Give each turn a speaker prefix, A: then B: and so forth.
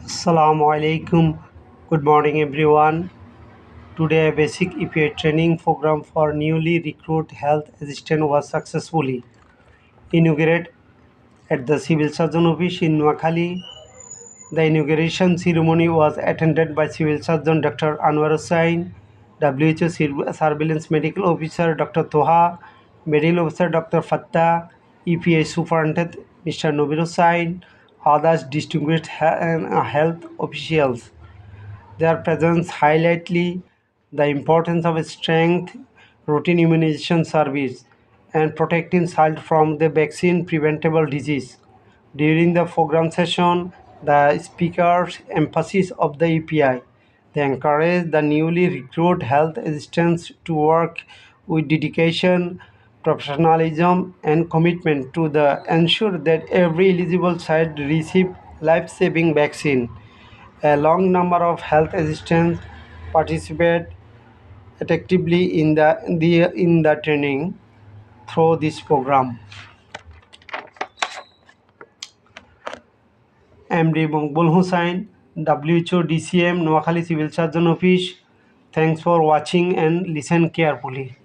A: Assalamu alaikum. Good morning, everyone. Today, a basic EPA training program for newly recruited health assistant was successfully inaugurated at the Civil Surgeon Office in Noakhali. The inauguration ceremony was attended by Civil Surgeon Dr. Anwar Hussain, WHO Surveillance Medical Officer Dr. Toha, Medical Officer Dr. Fattah, EPA Superintendent Mr. Nobir Hussain, others distinguished health officials. Their presence highlighted the importance of a strength routine immunization service and protecting child from the vaccine preventable disease. During the program session, the speakers emphasis of the EPI. They encourage the newly recruited health assistants to work with dedication, professionalism, and commitment to ensure that every eligible child receive life-saving vaccine. A long number of health assistants participate actively in the training through this program. MD Maqbul Hussain, WHO DCM, Noakhali Civil Surgeon Office. Thanks for watching and listen carefully.